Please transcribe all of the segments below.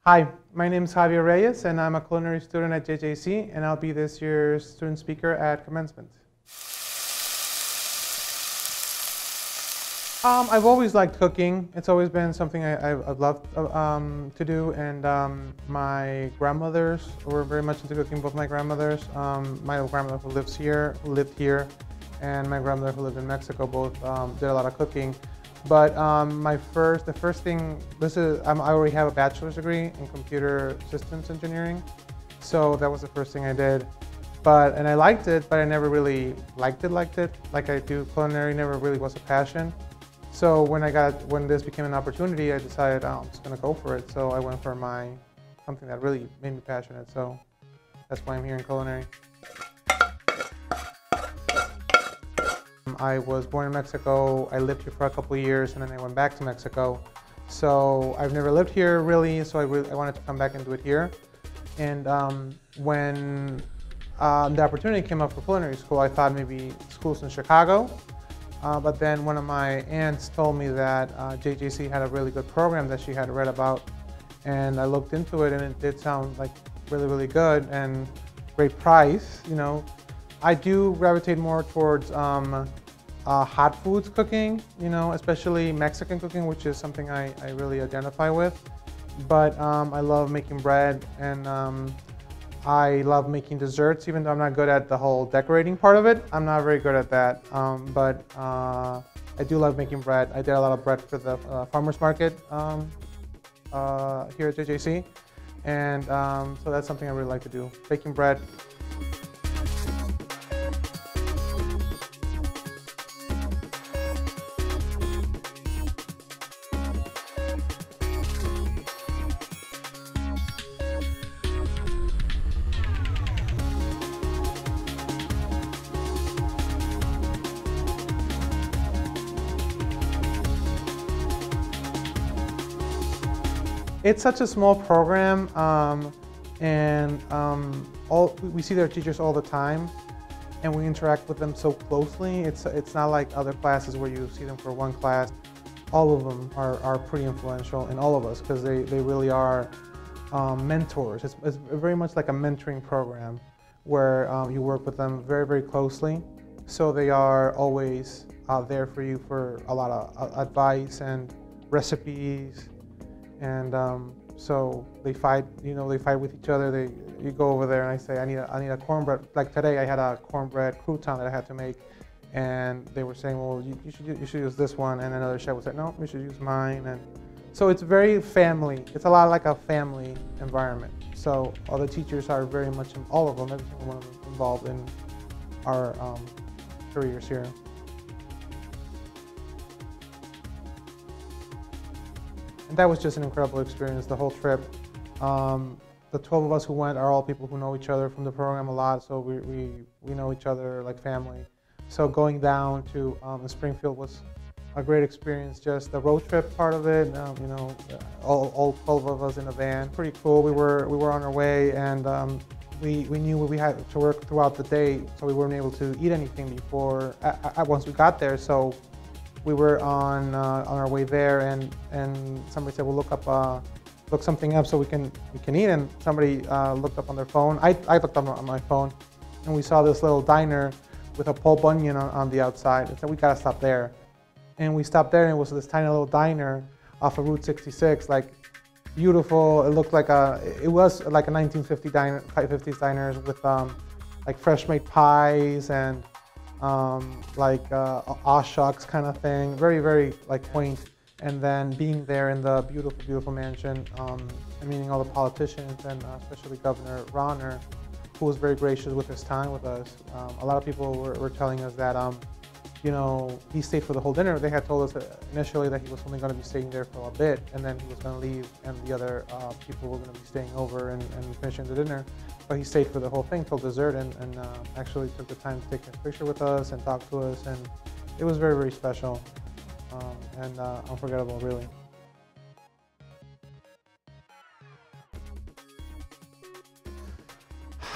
Hi, my name is Javier Reyes, and I'm a culinary student at JJC, and I'll be this year's student speaker at commencement. I've always liked cooking. It's always been something I've loved to do, and my grandmothers were very much into cooking. Both my grandmothers, my grandmother who lived here, and my grandmother who lived in Mexico, both did a lot of cooking. But I already have a bachelor's degree in computer systems engineering, so that was the first thing I did. And I liked it, but I never really liked it like I do culinary. Never really was a passion. So when this became an opportunity, I decided, oh, I'm just gonna go for it. So I went for something that really made me passionate. So that's why I'm here in culinary. I was born in Mexico. I lived here for a couple of years, and then I went back to Mexico. So I've never lived here really, so I wanted to come back and do it here. And when the opportunity came up for culinary school, I thought maybe schools in Chicago. But then one of my aunts told me that JJC had a really good program that she had read about. And I looked into it, and it did sound like really, really good and great price. You know, I do gravitate more towards hot foods cooking, you know, especially Mexican cooking, which is something I really identify with. But I love making bread, and I love making desserts, even though I'm not good at the whole decorating part of it. I'm not very good at that, but I do love making bread. I did a lot of bread for the farmers market here at JJC, and so that's something I really like to do, baking bread. It's such a small program, and we see their teachers all the time, and we interact with them so closely. It's not like other classes where you see them for one class. All of them are pretty influential in all of us because they really are mentors. It's very much like a mentoring program where you work with them very, very closely. So they are always there for you for a lot of advice and recipes. And so they fight, they fight with each other. You go over there and I say, I need a cornbread. Like today I had a cornbread crouton that I had to make, and they were saying, well, you should use this one. And another chef would say, no, you should use mine. And so it's very family. It's a lot like a family environment. So all the teachers are very much, all of them, every single one of them involved in our careers here. And that was just an incredible experience, the whole trip. The 12 of us who went are all people who know each other from the program a lot, so we know each other like family. So going down to Springfield was a great experience, just the road trip part of it, all 12 of us in a van. Pretty cool. We were on our way, and we knew we had to work throughout the day, so we weren't able to eat anything before, once we got there. So we were on our way there, and somebody said, "Well, look something up so we can eat." And somebody looked up on their phone. I looked up on my phone, and we saw this little diner with a Paul Bunyan on the outside. And said, "We gotta stop there." And we stopped there, and it was this tiny little diner off of Route 66, like beautiful. It looked like it was like a 1950s diners with like fresh made pies and aw shucks kind of thing, very, very like quaint. And then being there in the beautiful, beautiful mansion, and meeting all the politicians, and especially Governor Rauner, who was very gracious with his time with us. A lot of people were telling us that he stayed for the whole dinner. They had told us initially that he was only going to be staying there for a bit, and then he was going to leave, and the other people were going to be staying over and finishing the dinner. But he stayed for the whole thing till dessert, and actually took the time to take a picture with us and talk to us, and it was very, very special and unforgettable, really.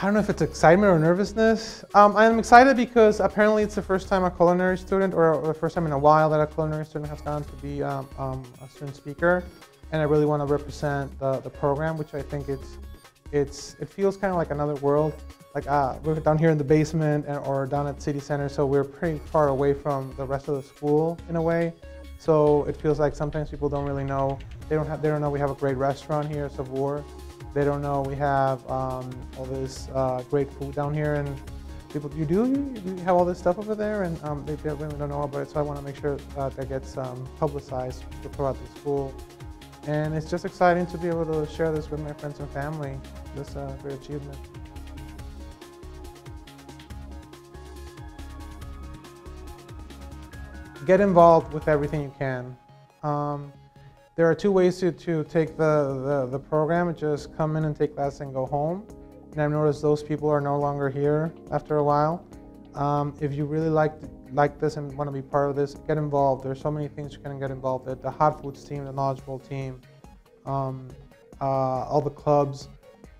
I don't know if it's excitement or nervousness. I'm excited because apparently it's the first time a culinary student, or the first time in a while that a culinary student has gone to be a student speaker. and I really want to represent the program, which I think it feels kind of like another world. Like we're down here in the basement or down at City Center, so we're pretty far away from the rest of the school in a way. So it feels like sometimes people don't really know. They don't know we have a great restaurant here, Savour. They don't know we have all this great food down here, and people, you have all this stuff over there, and they really don't know about it. So I want to make sure that gets publicized throughout the school. And it's just exciting to be able to share this with my friends and family, this great achievement. Get involved with everything you can. There are two ways to take the program. Just come in and take class and go home. And I've noticed those people are no longer here after a while. If you really like this and want to be part of this, get involved. There's so many things you can get involved with. The hot foods team, the Knowledge Bowl team, all the clubs.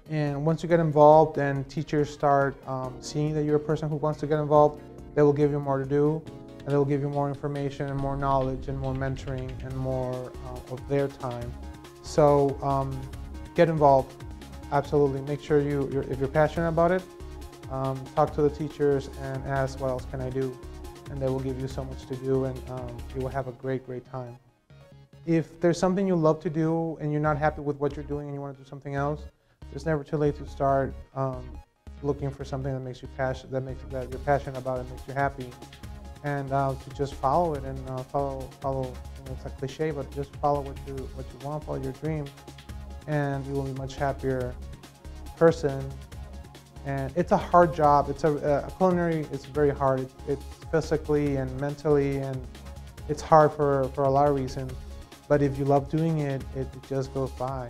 And once you get involved and teachers start seeing that you're a person who wants to get involved, they will give you more to do. And they will give you more information and more knowledge and more mentoring and more of their time. So get involved, absolutely. Make sure if you're passionate about it, talk to the teachers and ask what else can I do, and they will give you so much to do, and you will have a great time. If there's something you love to do and you're not happy with what you're doing and you want to do something else, it's never too late to start looking for something that makes you that you're passionate about and makes you happy. And to just follow it and follow. You know, it's a cliche, but just follow what you want, follow your dream, and you will be a much happier person. And it's a hard job. It's a culinary. It's very hard. It's physically and mentally, and it's hard for a lot of reasons. But if you love doing it, it just goes by.